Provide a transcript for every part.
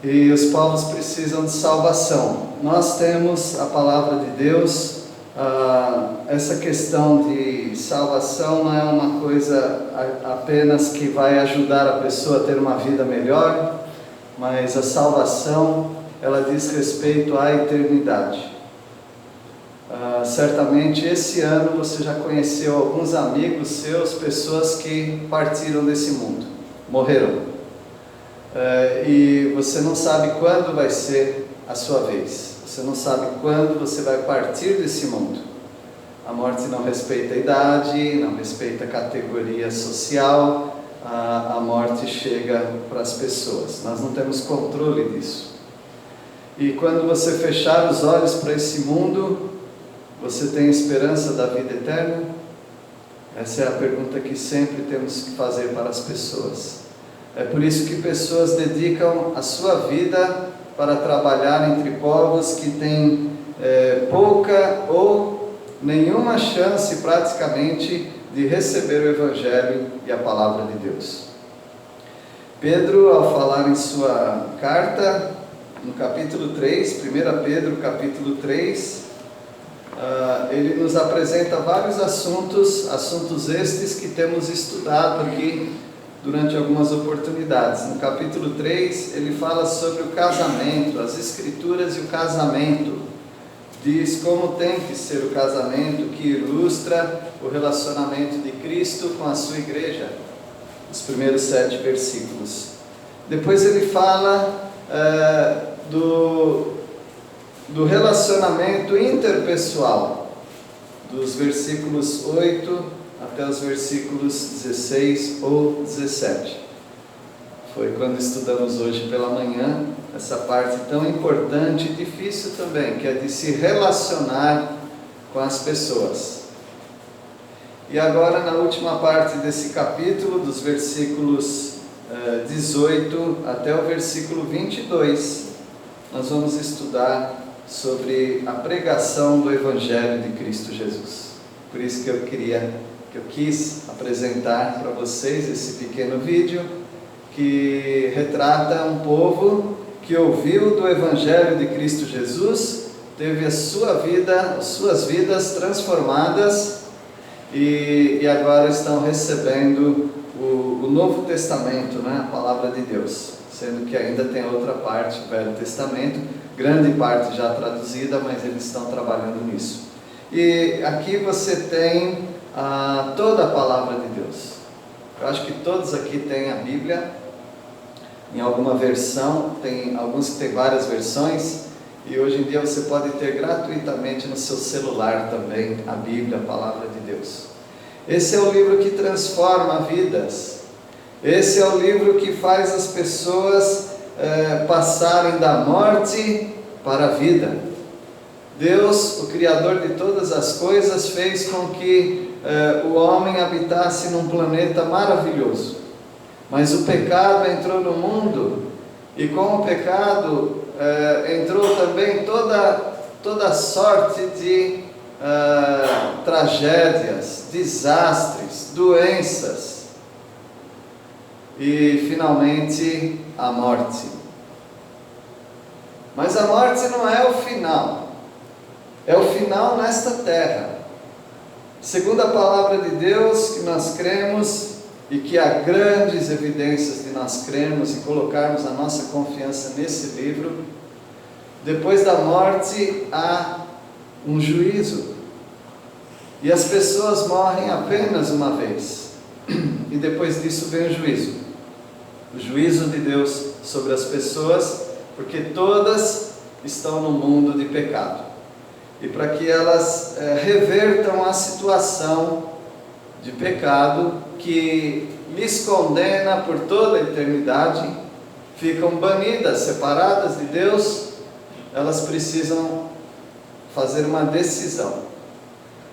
E os povos precisam de salvação. Nós temos a palavra de Deus. Essa questão de salvação não é uma coisa apenas que vai ajudar a pessoa a ter uma vida melhor, mas a salvação, ela diz respeito à eternidade. Certamente esse ano você já conheceu alguns amigos seus, pessoas que partiram desse mundo, morreram. E você não sabe quando vai ser a sua vez. Você não sabe quando você vai partir desse mundo. A morte não respeita a idade, não respeita a categoria social. A morte chega para as pessoas. Nós não temos controle disso. E quando você fechar os olhos para esse mundo, você tem esperança da vida eterna? Essa é a pergunta que sempre temos que fazer para as pessoas. É por isso que pessoas dedicam a sua vida para trabalhar entre povos que têm pouca ou nenhuma chance praticamente de receber o Evangelho e a Palavra de Deus. Pedro, ao falar em sua carta, no capítulo 3, 1 Pedro capítulo 3, ele nos apresenta vários assuntos estes que temos estudado aqui durante algumas oportunidades. No capítulo 3, ele fala sobre o casamento, as escrituras e o casamento. Diz como tem que ser o casamento, que ilustra o relacionamento de Cristo com a sua igreja. Os primeiros 7 versículos. Depois ele fala do relacionamento interpessoal, dos versículos 8 até os versículos 16 ou 17. Foi quando estudamos hoje pela manhã, essa parte tão importante e difícil também, que é de se relacionar com as pessoas. E agora, na última parte desse capítulo, dos versículos 18 até o versículo 22, nós vamos estudar sobre a pregação do Evangelho de Cristo Jesus. Por isso que eu quis apresentar para vocês esse pequeno vídeo que retrata um povo que ouviu do Evangelho de Cristo Jesus, teve as suas vidas transformadas e agora estão recebendo o Novo Testamento, né? A Palavra de Deus, sendo que ainda tem outra parte, o Velho Testamento, grande parte já traduzida, mas eles estão trabalhando nisso. E aqui você tem toda a Palavra de Deus. Eu acho que todos aqui têm a Bíblia, em alguma versão, tem alguns que têm várias versões, e hoje em dia você pode ter gratuitamente no seu celular também a Bíblia, a Palavra de Deus. Esse é o livro que transforma vidas. Esse é o livro que faz as pessoas passarem da morte para a vida. Deus, o Criador de todas as coisas, fez com que o homem habitasse num planeta maravilhoso. Mas o pecado entrou no mundo, e com o pecado entrou também toda sorte de tragédias, desastres, doenças e finalmente a morte. Mas a morte não é o final, é o final nesta terra. Segundo a palavra de Deus que nós cremos e que há grandes evidências de nós crermos e colocarmos a nossa confiança nesse livro, depois da morte há um juízo. E as pessoas morrem apenas uma vez. E depois disso vem o juízo. O juízo de Deus sobre as pessoas, porque todas estão no mundo de pecado. E para que elas revertam a situação de pecado que lhes condena por toda a eternidade, ficam banidas, separadas de Deus, elas precisam fazer uma decisão.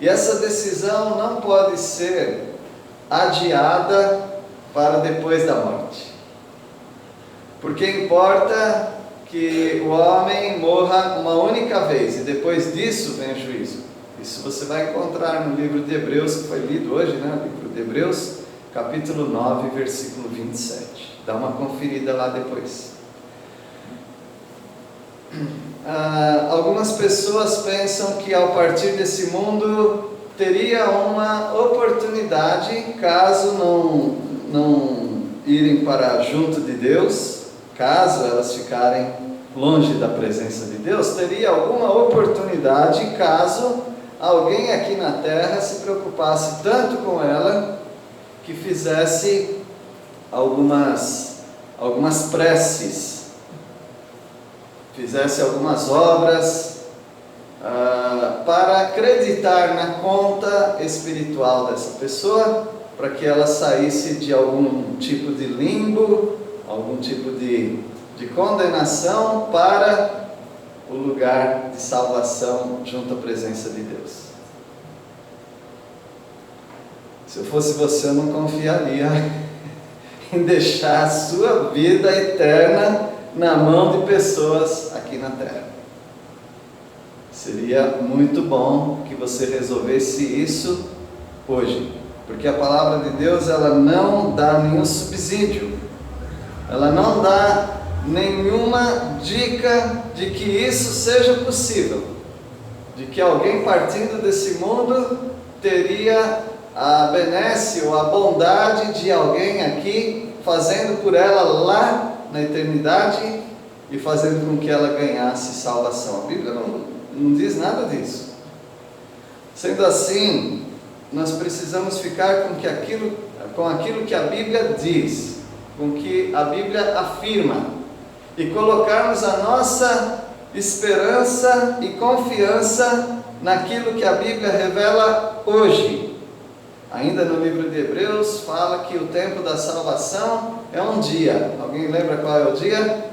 E essa decisão não pode ser adiada para depois da morte. Porque importa que o homem morra uma única vez e depois disso vem o juízo. Isso você vai encontrar no livro de Hebreus, que foi lido hoje, né? O livro de Hebreus, capítulo 9, versículo 27. Dá uma conferida lá depois. algumas pessoas pensam que ao partir desse mundo teria uma oportunidade, caso não irem para junto de Deus, caso elas ficarem longe da presença de Deus, teria alguma oportunidade caso alguém aqui na terra se preocupasse tanto com ela que fizesse algumas preces, fizesse algumas obras para acreditar na conta espiritual dessa pessoa, para que ela saísse de algum tipo de limbo, algum tipo de condenação para o lugar de salvação junto à presença de Deus. Se eu fosse você, eu não confiaria em deixar a sua vida eterna na mão de pessoas aqui na terra. Seria muito bom que você resolvesse isso hoje, porque a palavra de Deus, ela não dá nenhum subsídio, ela não dá nenhuma dica de que isso seja possível, de que alguém partindo desse mundo teria a benesse ou a bondade de alguém aqui fazendo por ela lá na eternidade e fazendo com que ela ganhasse salvação. A Bíblia não diz nada disso. Sendo assim, nós precisamos ficar com aquilo que a Bíblia diz, com o que a Bíblia afirma, e colocarmos a nossa esperança e confiança naquilo que a Bíblia revela hoje. Ainda no livro de Hebreus fala que o tempo da salvação é um dia. Alguém lembra qual é o dia?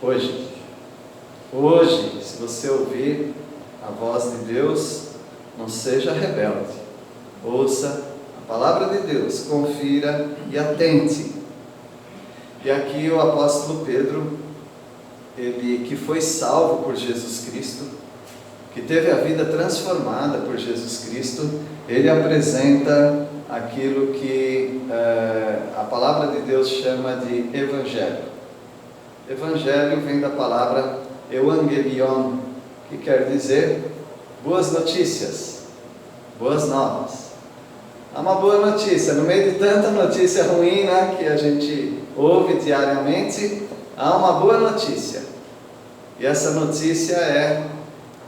Hoje. Hoje, se você ouvir a voz de Deus, não seja rebelde. Ouça a palavra de Deus, confira e atente. E aqui o apóstolo Pedro, ele que foi salvo por Jesus Cristo, que teve a vida transformada por Jesus Cristo, ele apresenta aquilo que a palavra de Deus chama de Evangelho. Evangelho vem da palavra Evangelion, que quer dizer boas notícias, boas novas. Há uma boa notícia, no meio de tanta notícia ruim, né, que a gente ouve diariamente, há uma boa notícia. E essa notícia é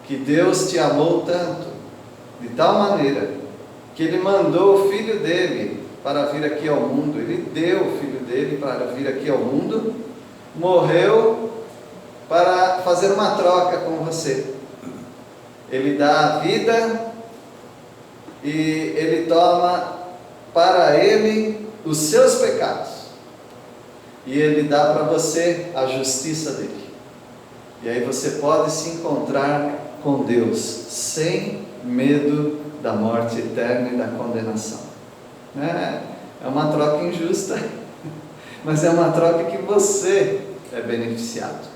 que Deus te amou tanto, de tal maneira, que Ele mandou o Filho dele para vir aqui ao mundo. Ele deu o Filho dele para vir aqui ao mundo, morreu para fazer uma troca com você. Ele dá a vida e Ele toma para Ele os seus pecados. E Ele dá para você a justiça dele. E aí você pode se encontrar com Deus sem medo da morte eterna e da condenação. É uma troca injusta, mas é uma troca que você é beneficiado.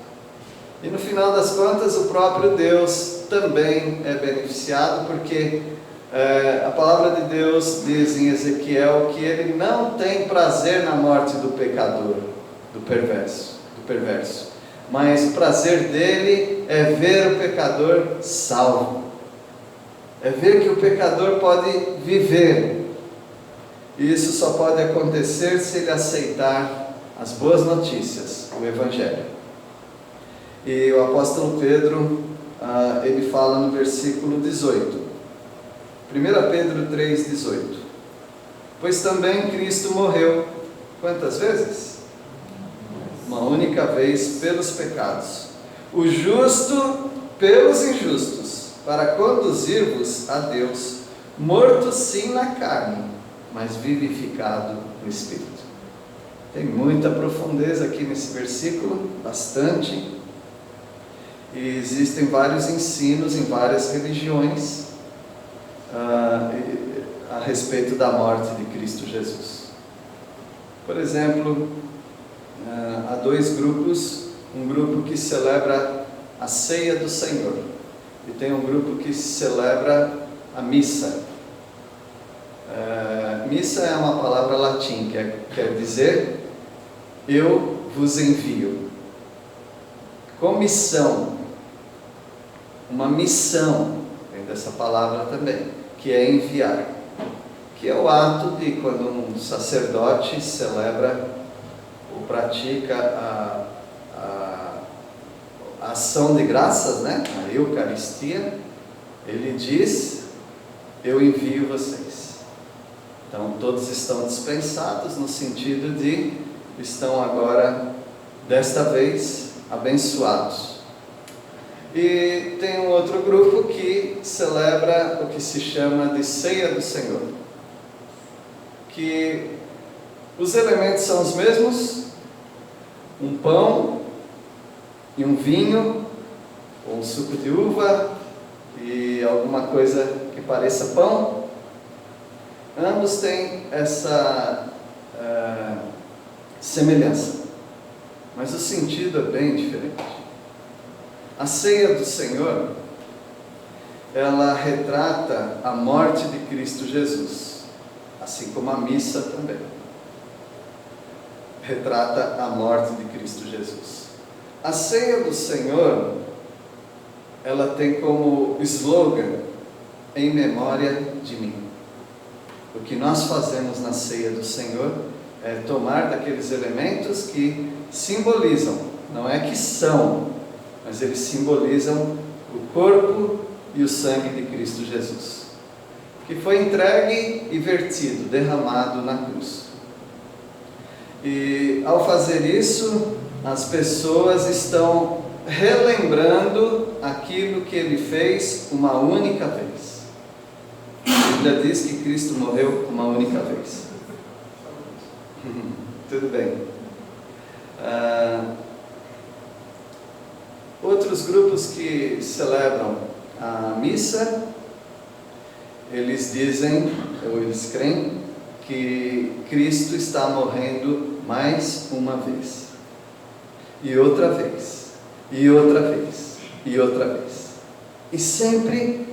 E no final das contas, o próprio Deus também é beneficiado, porque a palavra de Deus diz em Ezequiel que Ele não tem prazer na morte do pecador, do perverso, mas o prazer dele é ver o pecador salvo, é ver que o pecador pode viver. E isso só pode acontecer se ele aceitar as boas notícias, o Evangelho. E o apóstolo Pedro, ele fala no versículo 18, 1 Pedro 3,18: pois também Cristo morreu, quantas vezes? Uma única vez pelos pecados, o justo pelos injustos, para conduzir-vos a Deus, morto sim na carne, mas vivificado no Espírito. Tem muita profundeza aqui nesse versículo, bastante. E existem vários ensinos em várias religiões a respeito da morte de Cristo Jesus. Por exemplo, há dois grupos, um grupo que celebra a ceia do Senhor e tem um grupo que celebra a missa. Missa é uma palavra latim, quer dizer eu vos envio. comissão, uma missão, vem dessa palavra também, que é enviar, que é o ato de quando um sacerdote celebra ou pratica a ação de graças, né? A Eucaristia, ele diz: eu envio vocês. Então todos estão dispensados, no sentido de estão agora, desta vez, abençoados. E tem um outro grupo que celebra o que se chama de Ceia do Senhor, que os elementos são os mesmos, um pão e um vinho, ou um suco de uva e alguma coisa que pareça pão. Ambos têm essa semelhança, mas o sentido é bem diferente. A ceia do Senhor, ela retrata a morte de Cristo Jesus, assim como a missa também retrata a morte de Cristo Jesus. A ceia do Senhor, ela tem como slogan: em memória de mim. O que nós fazemos na ceia do Senhor é tomar daqueles elementos que simbolizam, não é que são, mas eles simbolizam o corpo e o sangue de Cristo Jesus, que foi entregue e vertido, derramado na cruz. E ao fazer isso, as pessoas estão relembrando aquilo que ele fez uma única vez. A Bíblia diz que Cristo morreu uma única vez. Tudo bem. Outros grupos que celebram a missa, eles dizem, ou eles creem, que Cristo está morrendo mais uma vez, e outra vez, e outra vez, e outra vez. E sempre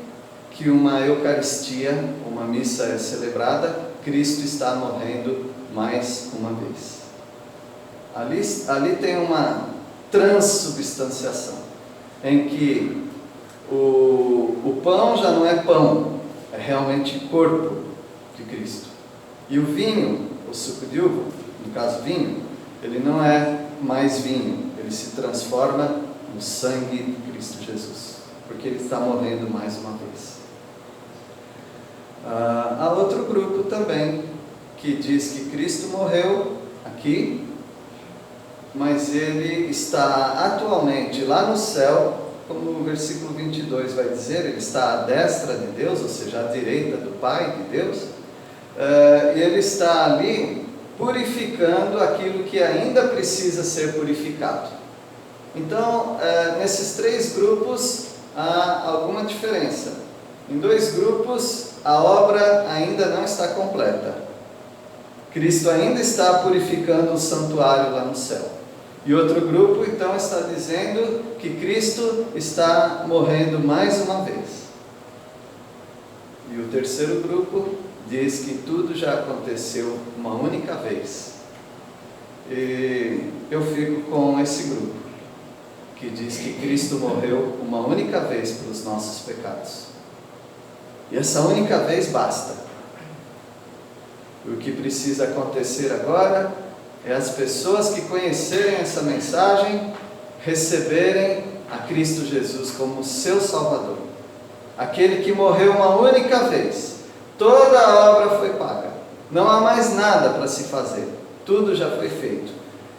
que uma Eucaristia, uma missa é celebrada, Cristo está morrendo mais uma vez. Ali tem uma transubstanciação, em que o pão já não é pão, é realmente corpo de Cristo. E o vinho, o suco de uva, no caso vinho, ele não é mais vinho, ele se transforma no sangue de Cristo Jesus, porque ele está morrendo mais uma vez. Há outro grupo também que diz que Cristo morreu aqui, mas ele está atualmente lá no céu, como o versículo 22 vai dizer, ele está à destra de Deus, ou seja, à direita do Pai de Deus, e ele está ali purificando aquilo que ainda precisa ser purificado. Então, nesses três grupos há alguma diferença. Em dois grupos, a obra ainda não está completa. Cristo ainda está purificando o santuário lá no céu. E outro grupo, então, está dizendo que Cristo está morrendo mais uma vez. E o terceiro grupo diz que tudo já aconteceu uma única vez. E eu fico com esse grupo, que diz que Cristo morreu uma única vez pelos nossos pecados. E essa única vez basta. O que precisa acontecer agora é as pessoas que conhecerem essa mensagem receberem a Cristo Jesus como seu Salvador. Aquele que morreu uma única vez. Toda a obra foi paga. Não há mais nada para se fazer. Tudo já foi feito.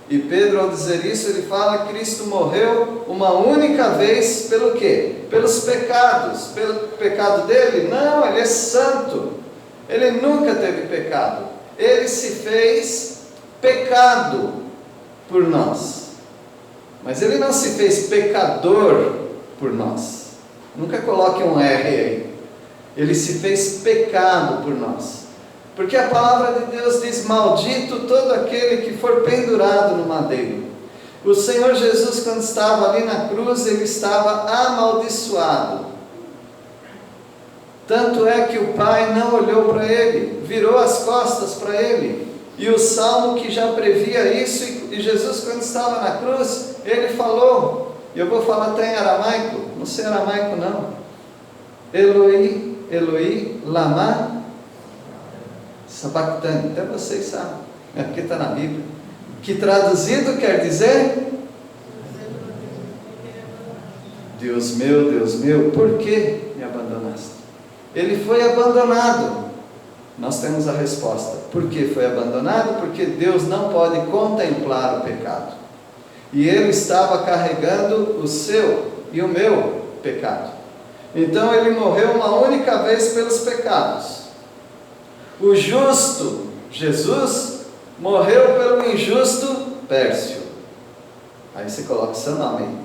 E Pedro, ao dizer isso, ele fala que Cristo morreu uma única vez pelo quê? Pelos pecados. Pelo pecado dele? Não, ele é santo. Ele nunca teve pecado. Ele se fez pecado por nós. Mas ele não se fez pecador por nós. Nunca coloque um R aí. Ele se fez pecado por nós. Porque a palavra de Deus diz: maldito todo aquele que for pendurado no madeiro. O Senhor Jesus, quando estava ali na cruz, ele estava amaldiçoado. Tanto é que o Pai não olhou para ele, virou as costas para ele. E o Salmo que já previa isso, e Jesus, quando estava na cruz, ele falou: e eu vou falar até em aramaico, não sei aramaico não. Eloi, Eloi, lama sabachthani. Até vocês sabem, porque está na Bíblia. Que traduzido quer dizer: Deus meu, por que me abandonaste? Ele foi abandonado. Nós temos a resposta. Por que foi abandonado? Porque Deus não pode contemplar o pecado. E Ele estava carregando o seu e o meu pecado. Então Ele morreu uma única vez pelos pecados. O justo, Jesus, morreu pelo injusto Pércio. Aí você coloca o seu nome aí.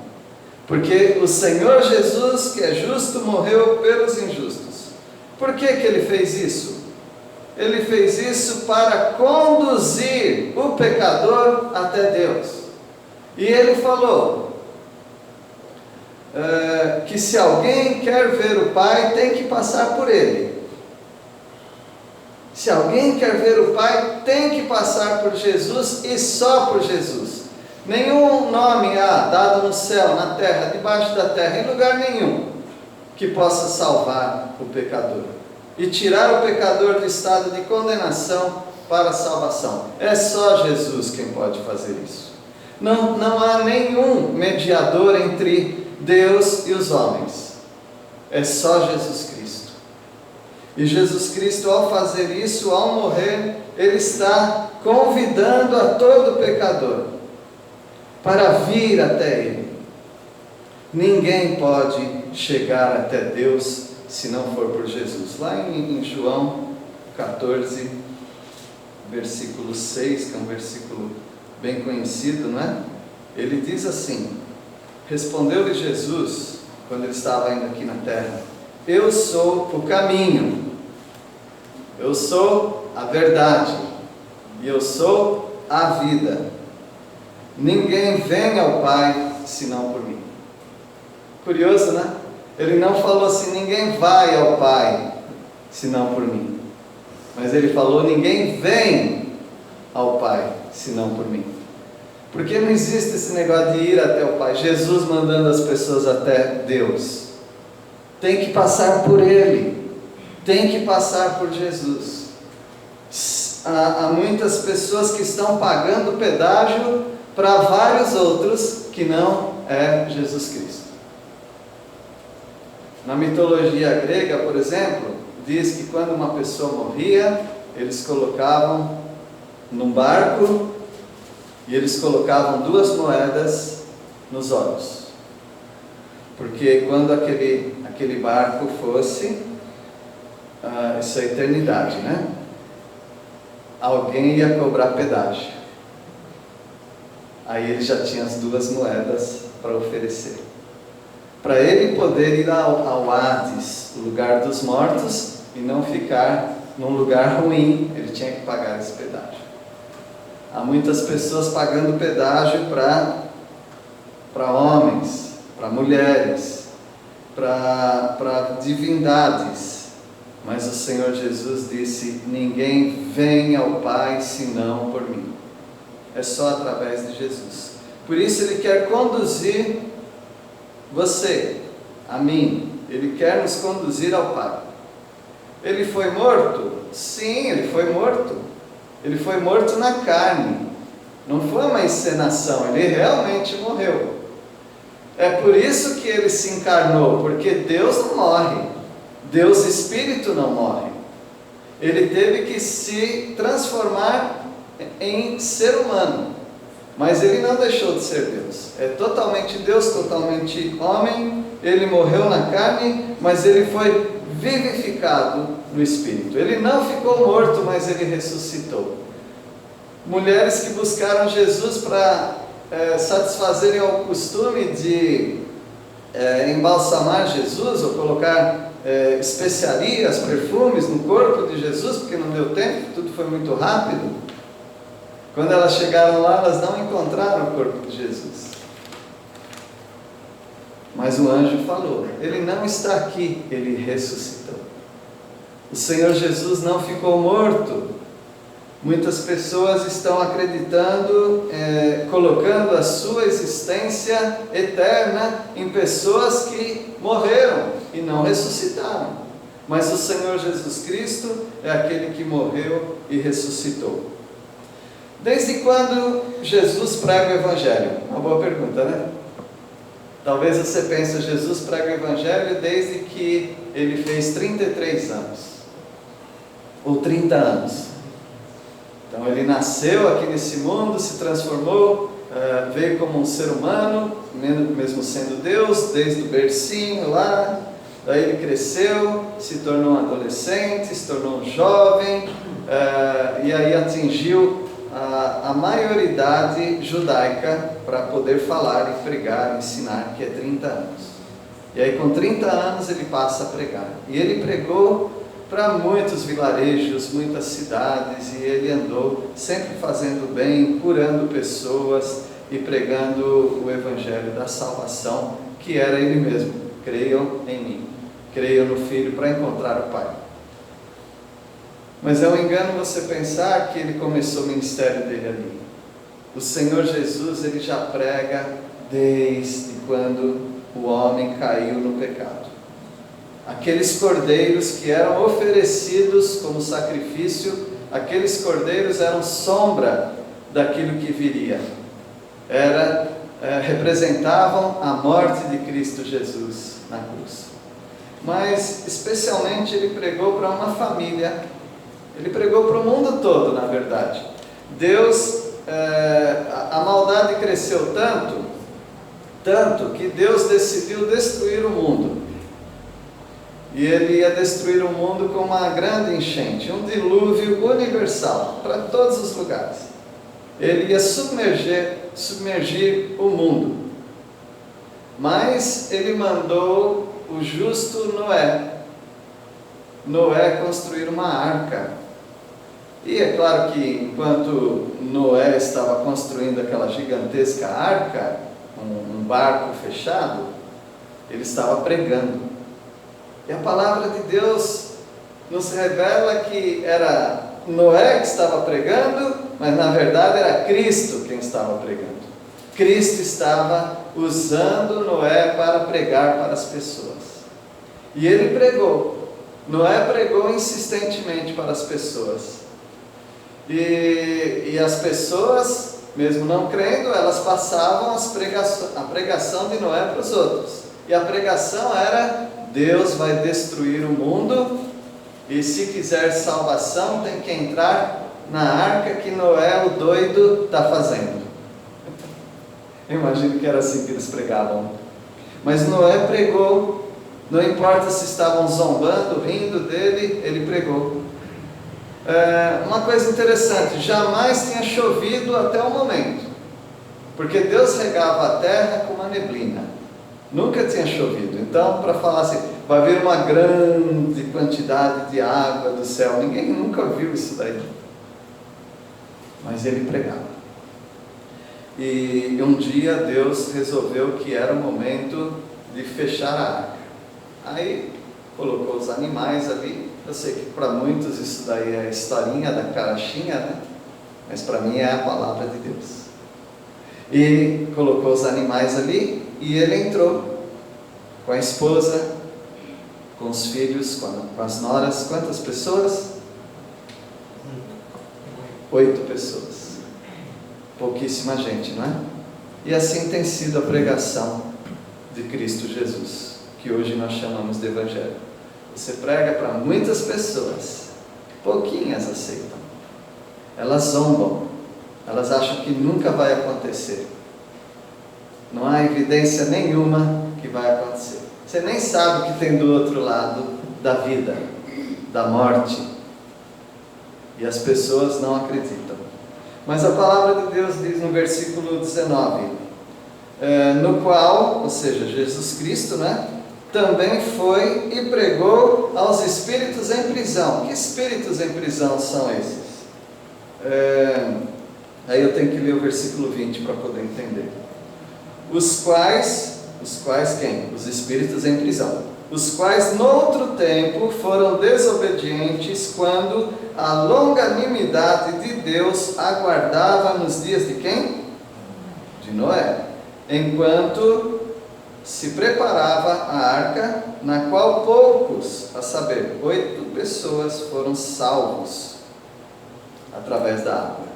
Porque o Senhor Jesus, que é justo, morreu pelos injustos. Por que Ele fez isso? Ele fez isso para conduzir o pecador até Deus. E Ele falou que se alguém quer ver o Pai, tem que passar por Ele. Se alguém quer ver o Pai, tem que passar por Jesus e só por Jesus. Nenhum nome há dado no céu, na terra, debaixo da terra, em lugar nenhum, que possa salvar o pecador e tirar o pecador do estado de condenação para a salvação. É só Jesus quem pode fazer isso. Não há nenhum mediador entre Deus e os homens. É só Jesus Cristo. E Jesus Cristo, ao fazer isso, ao morrer, Ele está convidando a todo pecador para vir até Ele. Ninguém pode chegar até Deus se não for por Jesus. Lá em João 14, versículo 6, que é um versículo bem conhecido, não é? Ele diz assim: respondeu-lhe Jesus, quando Ele estava ainda aqui na terra: eu sou o caminho, eu sou a verdade, e eu sou a vida. Ninguém vem ao Pai senão por mim. Curioso, né? Ele não falou assim: ninguém vai ao Pai senão por mim. Mas Ele falou: ninguém vem ao Pai senão por mim. Porque não existe esse negócio de ir até o Pai, Jesus mandando as pessoas até Deus. Tem que passar por Ele, tem que passar por Jesus. Há muitas pessoas que estão pagando pedágio para vários outros que não é Jesus Cristo. Na mitologia grega, por exemplo, diz que quando uma pessoa morria, eles colocavam num barco e eles colocavam 2 moedas nos olhos. Porque quando aquele barco fosse, isso é eternidade, né? Alguém ia cobrar pedágio. Aí ele já tinha as 2 moedas para oferecer. Para ele poder ir ao Hades, o lugar dos mortos, e não ficar num lugar ruim, ele tinha que pagar esse pedágio. Há muitas pessoas pagando pedágio para homens, para mulheres, para divindades. Mas o Senhor Jesus disse: ninguém vem ao Pai senão por mim. É só através de Jesus. Por isso Ele quer conduzir você, a mim. Ele quer nos conduzir ao Pai. Ele foi morto? Sim, Ele foi morto. Ele foi morto na carne. Não foi uma encenação, Ele realmente morreu. É por isso que Ele se encarnou, porque Deus não morre. Deus Espírito não morre. Ele teve que se transformar em ser humano, mas Ele não deixou de ser Deus. É totalmente Deus, totalmente homem. Ele morreu na carne, mas Ele foi vivificado no Espírito. Ele não ficou morto, mas Ele ressuscitou. Mulheres que buscaram Jesus para satisfazerem ao costume de embalsamar Jesus, ou colocar especiarias, perfumes no corpo de Jesus, porque não deu tempo, tudo foi muito rápido. Quando elas chegaram lá, elas não encontraram o corpo de Jesus. Mas o anjo falou: Ele não está aqui, Ele ressuscitou. O Senhor Jesus não ficou morto, Muitas pessoas estão acreditando, colocando a sua existência eterna em pessoas que morreram e não ressuscitaram. Mas o Senhor Jesus Cristo é aquele que morreu e ressuscitou. Desde quando Jesus prega o Evangelho? Uma boa pergunta, né? Talvez você pense, Jesus prega o Evangelho desde que ele fez 33 anos, ou 30 anos. Então ele nasceu aqui nesse mundo, se transformou, veio como um ser humano, mesmo sendo Deus, desde o bercinho lá. Daí ele cresceu, se tornou um adolescente, se tornou um jovem, e aí atingiu a maioridade judaica para poder falar e pregar, ensinar, que é 30 anos. E aí com 30 anos ele passa a pregar. E ele pregou para muitos vilarejos, muitas cidades, e ele andou sempre fazendo bem, curando pessoas e pregando o Evangelho da salvação, que era ele mesmo: creiam em mim, creiam no Filho para encontrar o Pai. Mas é um engano você pensar que ele começou o ministério dele ali. O Senhor Jesus, ele já prega desde quando o homem caiu no pecado. Aqueles cordeiros que eram oferecidos como sacrifício, aqueles cordeiros eram sombra daquilo que viria. Representavam a morte de Cristo Jesus na cruz. Mas especialmente ele pregou para uma família, ele pregou para o mundo todo, na verdade. A maldade cresceu tanto que Deus decidiu destruir o mundo. E ele ia destruir o mundo com uma grande enchente, um dilúvio universal para todos os lugares. Ele ia submergir o mundo. Mas ele mandou o justo Noé construir uma arca. E é claro que enquanto Noé estava construindo aquela gigantesca arca, um barco fechado, ele estava pregando. E a palavra de Deus nos revela que era Noé que estava pregando, mas na verdade era Cristo quem estava pregando. Cristo estava usando Noé para pregar para as pessoas. E ele pregou. Noé pregou insistentemente para as pessoas. E as pessoas, mesmo não crendo, elas passavam a pregação de Noé para os outros. E a pregação era: Deus vai destruir o mundo, e se quiser salvação tem que entrar na arca que Noé, o doido, está fazendo. Eu imagino que era assim que eles pregavam. Mas Noé pregou, não importa se estavam zombando, rindo dele, ele pregou. Uma coisa interessante: jamais tinha chovido até o momento, porque Deus regava a terra com uma neblina. Nunca tinha chovido. Então, para falar assim, vai vir uma grande quantidade de água do céu, ninguém nunca viu isso daí. Mas ele pregava. E um dia Deus resolveu que era o momento de fechar a arca. Aí colocou os animais ali. Eu sei que para muitos isso daí é a historinha da carochinha, né? Mas para mim é a palavra de Deus. E colocou os animais ali, e ele entrou com a esposa, com os filhos, com as noras. Quantas pessoas? 8 pessoas. Pouquíssima gente, não é? E assim tem sido a pregação de Cristo Jesus, que hoje nós chamamos de Evangelho. Você prega para muitas pessoas, pouquinhas aceitam. Elas zombam, elas acham que nunca vai acontecer. Não há evidência nenhuma que vai acontecer. Você nem sabe o que tem do outro lado da vida, da morte. E as pessoas não acreditam. Mas a palavra de Deus diz no versículo 19, no qual, ou seja, Jesus Cristo, né, também foi e pregou aos espíritos em prisão. Que espíritos em prisão são esses? Aí eu tenho que ler o versículo 20 para poder entender. Os quais quem? Os espíritos em prisão. os quais noutro tempo foram desobedientes quando a longanimidade de Deus aguardava nos dias de quem? De Noé, enquanto se preparava a arca, na qual poucos, a saber, 8 pessoas foram salvos através da água.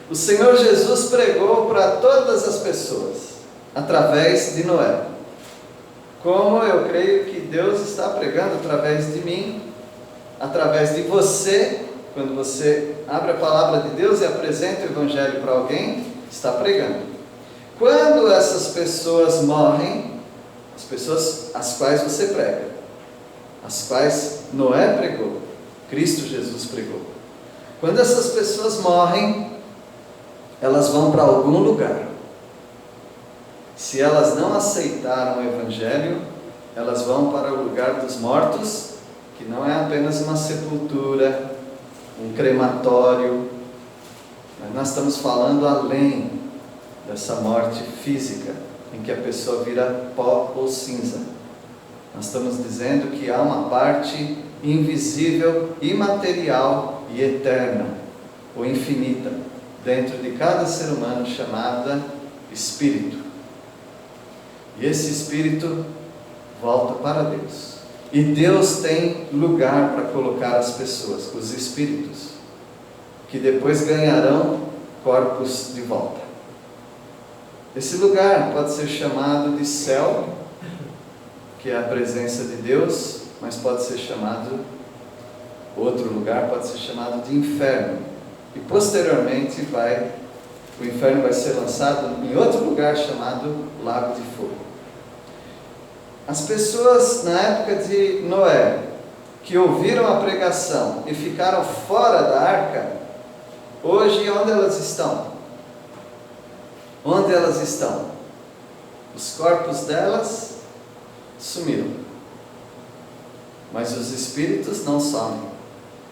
O Senhor Jesus pregou para todas as pessoas através de Noé, como eu creio que Deus está pregando através de mim, através de você. Quando você abre a palavra de Deus e apresenta o Evangelho para alguém, está pregando. Quando essas pessoas morrem, as pessoas às quais você prega, as quais Noé pregou, Cristo Jesus pregou, quando essas pessoas morrem, elas vão para algum lugar. Se elas não aceitaram o Evangelho, elas vão para o lugar dos mortos, que não é apenas uma sepultura, um crematório, mas nós estamos falando além dessa morte física, em que a pessoa vira pó ou cinza. Nós estamos dizendo que há uma parte invisível, imaterial e eterna, ou infinita, dentro de cada ser humano, chamada Espírito. E esse Espírito volta para Deus. E Deus tem lugar para colocar as pessoas, os espíritos, que depois ganharão corpos de volta. Esse lugar pode ser chamado de céu, que é a presença de Deus, mas pode ser chamado, outro lugar pode ser chamado de inferno. E posteriormente o inferno vai ser lançado em outro lugar chamado Lago de Fogo. As pessoas na época de Noé, que ouviram a pregação e ficaram fora da arca, hoje onde elas estão? Onde elas estão? Os corpos delas sumiram, mas os espíritos não somem.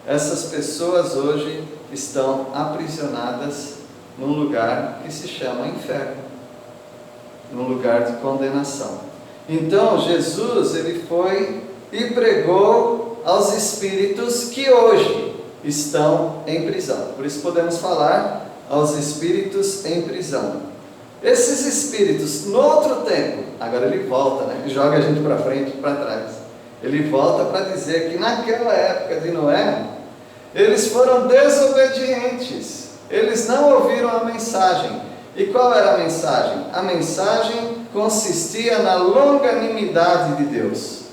Essas pessoas hoje estão aprisionadas num lugar que se chama inferno, num lugar de condenação. Então Jesus, ele foi e pregou aos espíritos que hoje estão em prisão. Por isso podemos falar aos espíritos em prisão. Esses espíritos, no outro tempo, agora ele volta, ele joga a gente para frente e para trás. Ele volta para dizer que naquela época de Noé, eles foram desobedientes. Eles não ouviram a mensagem. E qual era a mensagem? A mensagem consistia na longanimidade de Deus.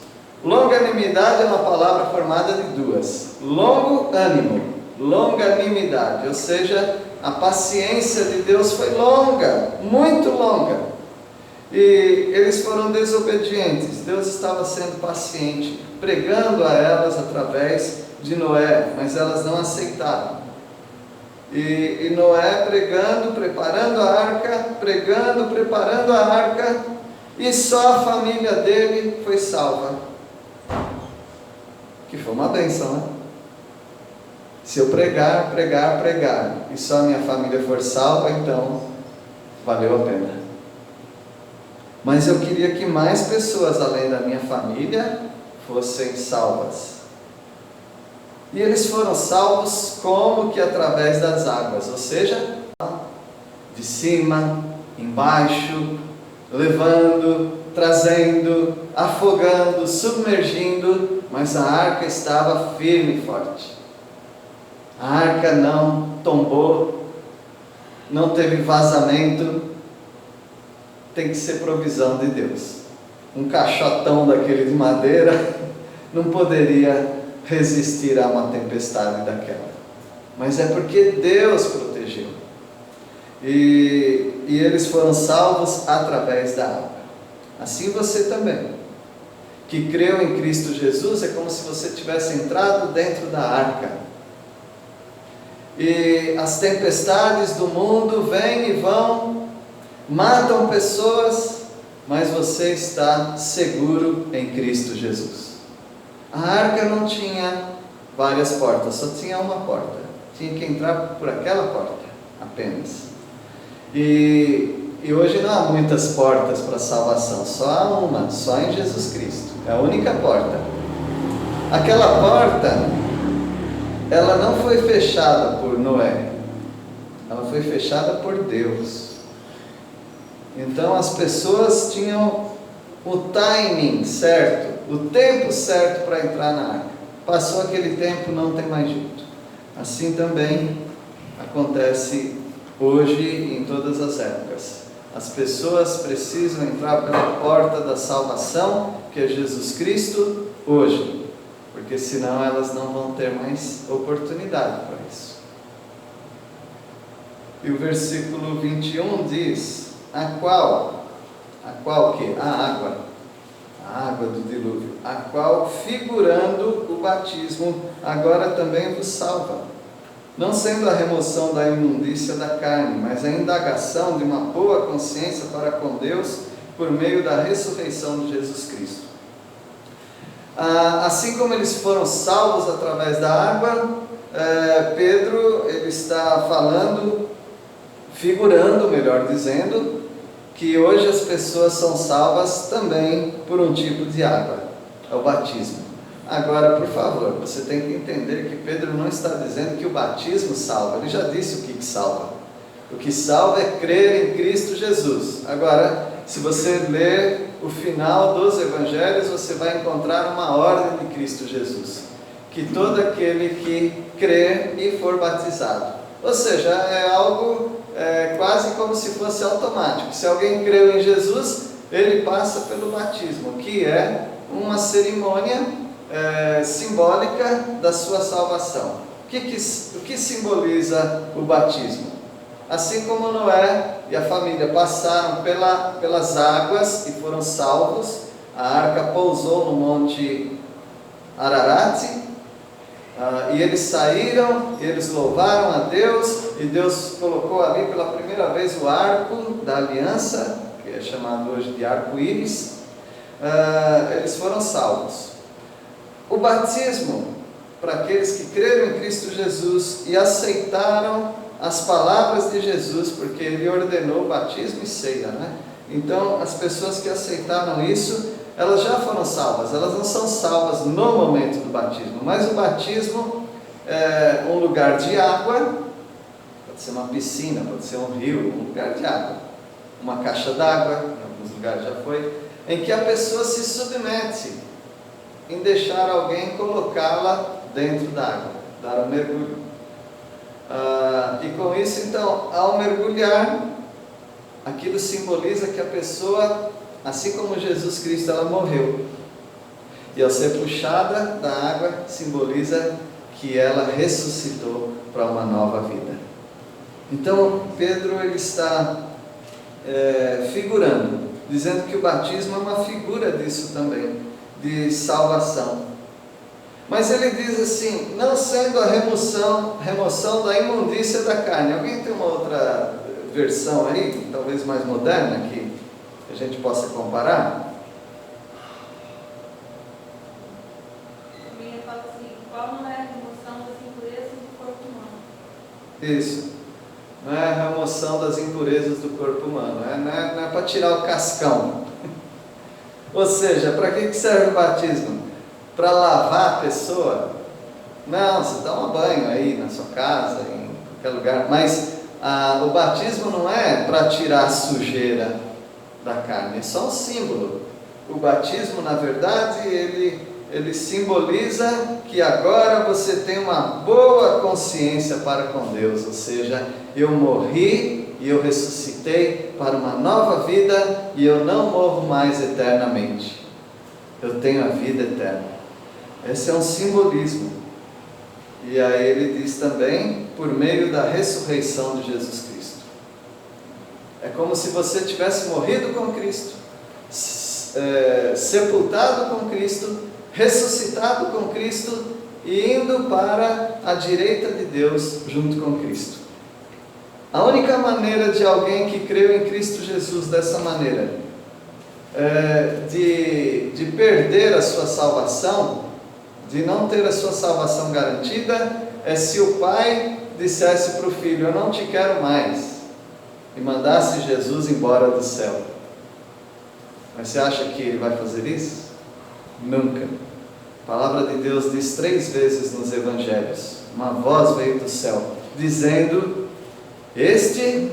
Longanimidade é uma palavra formada de duas: longo ânimo, longanimidade, ou seja, a paciência de Deus foi longa, muito longa. E eles foram desobedientes. Deus estava sendo paciente, pregando a elas através de Noé, mas elas não aceitaram. E Noé pregando, preparando a arca, pregando, preparando a arca, e só a família dele foi salva. Que foi uma bênção, né? Se eu pregar, e só a minha família for salva, então valeu a pena. Mas eu queria que mais pessoas além da minha família fossem salvas. E eles foram salvos como que através das águas, ou seja, de cima, embaixo, levando, trazendo, afogando, submergindo, mas a arca estava firme e forte. A arca não tombou, não teve vazamento. Tem que ser provisão de Deus. Um caixotão daquele de madeira não poderia resistir a uma tempestade daquela, mas é porque Deus protegeu, e eles foram salvos através da água. Assim você também, que creu em Cristo Jesus, é como se você tivesse entrado dentro da arca, e as tempestades do mundo vêm e vão, matam pessoas, mas você está seguro em Cristo Jesus. A arca não tinha várias portas, só tinha uma porta. Tinha que entrar por aquela porta, apenas. E E hoje não há muitas portas para a salvação, só há uma, só em Jesus Cristo. É a única porta. Aquela porta, ela não foi fechada por Noé, ela foi fechada por Deus. Então as pessoas tinham o timing certo, o tempo certo para entrar na arca. Passou aquele tempo, não tem mais jeito. Assim também acontece hoje e em todas as épocas. As pessoas precisam entrar pela porta da salvação, que é Jesus Cristo, hoje, porque senão elas não vão ter mais oportunidade para isso. E o versículo 21 diz: a qual que? A água do dilúvio, a qual, figurando o batismo, agora também vos salva, não sendo a remoção da imundícia da carne, mas a indagação de uma boa consciência para com Deus, por meio da ressurreição de Jesus Cristo. Assim como eles foram salvos através da água, Pedro ele está falando, figurando, melhor dizendo, que hoje as pessoas são salvas também por um tipo de água, é o batismo. Agora, por favor, você tem que entender que Pedro não está dizendo que o batismo salva, ele já disse o que salva. O que salva é crer em Cristo Jesus. Agora, se você ler o final dos evangelhos, você vai encontrar uma ordem de Cristo Jesus, que todo aquele que crer e for batizado, ou seja, é algo quase como se fosse automático. Se alguém creu em Jesus, ele passa pelo batismo, que é uma cerimônia simbólica da sua salvação. O que simboliza o batismo? Assim como Noé e a família passaram pelas águas e foram salvos, a arca pousou no monte Ararat, e eles saíram, e eles louvaram a Deus, e Deus colocou ali pela primeira vez o arco da aliança, que é chamado hoje de arco-íris. Eles foram salvos. O batismo, para aqueles que creram em Cristo Jesus e aceitaram as palavras de Jesus, porque Ele ordenou batismo e ceia, né? Então, as pessoas que aceitaram isso, elas já foram salvas. Elas não são salvas no momento do batismo, mas o batismo é um lugar de água, pode ser uma piscina, pode ser um rio, um lugar de água, uma caixa d'água, em alguns lugares já foi, em que a pessoa se submete em deixar alguém colocá-la dentro da água, dar um mergulho. E com isso, então, ao mergulhar, aquilo simboliza que a pessoa, assim como Jesus Cristo, ela morreu. E ao ser puxada da água, simboliza que ela ressuscitou para uma nova vida. Então, Pedro ele está figurando, dizendo que o batismo é uma figura disso também, de salvação. Mas ele diz assim, não sendo a remoção da imundícia da carne. Alguém tem uma outra versão aí, talvez mais moderna, que a gente possa comparar? A minha fala assim, qual não é a remoção das impurezas do corpo humano? Isso. Não é a remoção das impurezas do corpo humano, não é para tirar o cascão. Ou seja, para que serve o batismo? Para lavar a pessoa? Não, você dá um banho aí na sua casa, em qualquer lugar, mas o batismo não é para tirar a sujeira da carne, é só um símbolo. O batismo, na verdade, ele simboliza que agora você tem uma boa consciência para com Deus, ou seja, eu morri e eu ressuscitei para uma nova vida e eu não morro mais eternamente, eu tenho a vida eterna. Esse é um simbolismo. E aí ele diz também, por meio da ressurreição de Jesus Cristo. É como se você tivesse morrido com Cristo, sepultado com Cristo, ressuscitado com Cristo e indo para a direita de Deus junto com Cristo. A única maneira de alguém que creu em Cristo Jesus dessa maneira, de perder a sua salvação, de não ter a sua salvação garantida, é se o pai dissesse para o filho, eu não te quero mais, e mandasse Jesus embora do céu. Mas você acha que ele vai fazer isso? Nunca. A palavra de Deus diz 3 vezes nos evangelhos, uma voz veio do céu, dizendo: este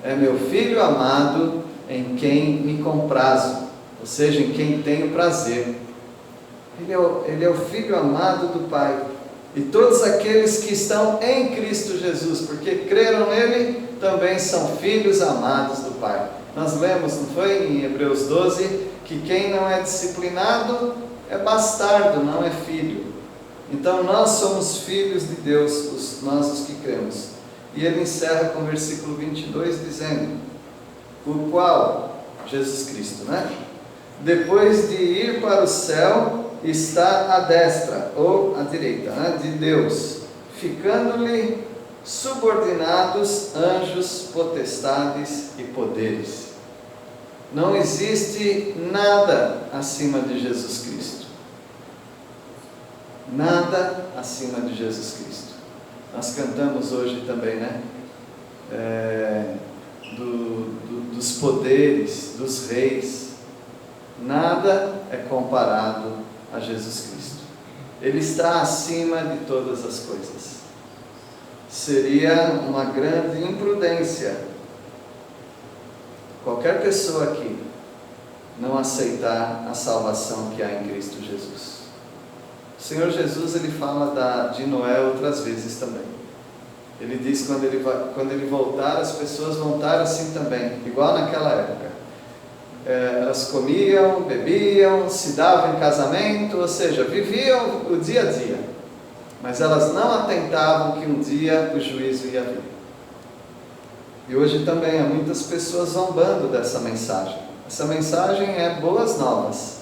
é meu filho amado, em quem me comprazo, ou seja, em quem tenho prazer. Ele é o filho amado do Pai. E todos aqueles que estão em Cristo Jesus, porque creram nele, também são filhos amados do Pai. Nós lemos, não foi, em Hebreus 12, que quem não é disciplinado é bastardo, não é filho. Então nós somos filhos de Deus, nós os que cremos. E ele encerra com o versículo 22 dizendo: o qual, Jesus Cristo, né? Depois de ir para o céu, está à destra, ou à direita, né, de Deus, ficando-lhe subordinados anjos, potestades e poderes. Não existe nada acima de Jesus Cristo. Nada acima de Jesus Cristo. Nós cantamos hoje também, né? Dos poderes, dos reis. Nada é comparado a Jesus Cristo. Ele está acima de todas as coisas. Seria uma grande imprudência qualquer pessoa aqui não aceitar a salvação que há em Cristo Jesus. O Senhor Jesus, ele fala de Noé outras vezes também. Ele diz que quando ele voltar, as pessoas vão estar assim também, igual naquela época. Elas comiam, bebiam, se davam em casamento, ou seja, viviam o dia a dia, mas elas não atentavam que um dia o juízo ia vir. E hoje também há muitas pessoas zombando dessa mensagem. Essa mensagem é boas novas,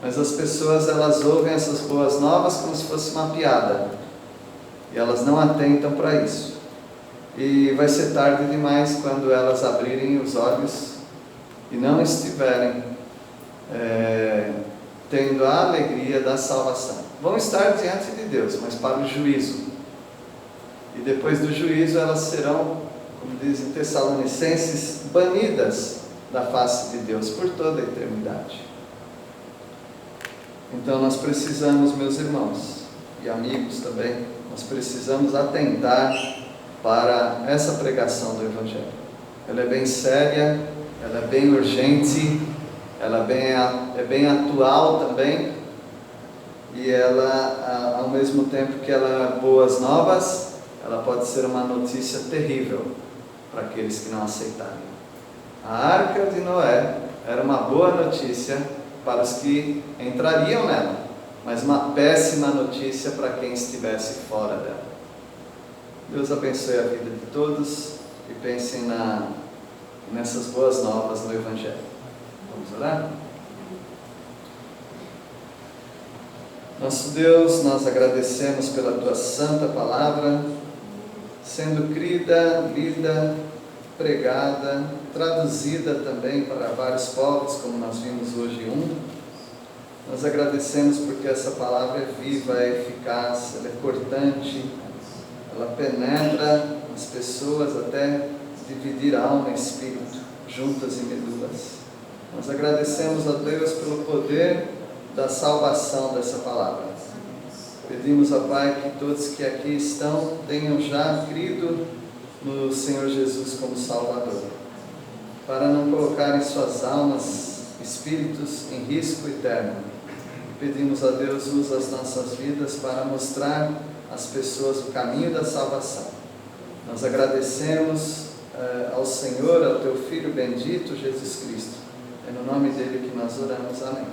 mas as pessoas, elas ouvem essas boas novas como se fosse uma piada, e elas não atentam para isso. E vai ser tarde demais quando elas abrirem os olhos e não estiverem tendo a alegria da salvação. Vão estar diante de Deus, mas para o juízo. E depois do juízo elas serão, como dizem Tessalonicenses, banidas da face de Deus por toda a eternidade. Então nós precisamos, meus irmãos e amigos também, nós precisamos atentar para essa pregação do Evangelho. Ela é bem séria, ela é bem urgente, ela é bem atual também, e ela, ao mesmo tempo que ela é boas novas, ela pode ser uma notícia terrível para aqueles que não aceitarem. A arca de Noé era uma boa notícia para os que entrariam nela, mas uma péssima notícia para quem estivesse fora dela. Deus abençoe a vida de todos e pensem nessas boas novas no Evangelho. Vamos orar? Nosso Deus, nós agradecemos pela Tua santa palavra, sendo crida, lida, pregada, traduzida também para vários povos, como nós vimos hoje Nós agradecemos porque essa palavra é viva, é eficaz, ela é cortante, ela penetra as pessoas até dividir alma e espírito, juntas e medulas. Nós agradecemos a Deus pelo poder da salvação dessa palavra. Pedimos ao Pai que todos que aqui estão tenham já crido no Senhor Jesus como Salvador, para não colocarem suas almas, espíritos em risco eterno. Pedimos a Deus, usa as nossas vidas para mostrar às pessoas o caminho da salvação. Nós agradecemos ao Senhor, ao Teu Filho bendito, Jesus Cristo. É no nome dele que nós oramos. Amém.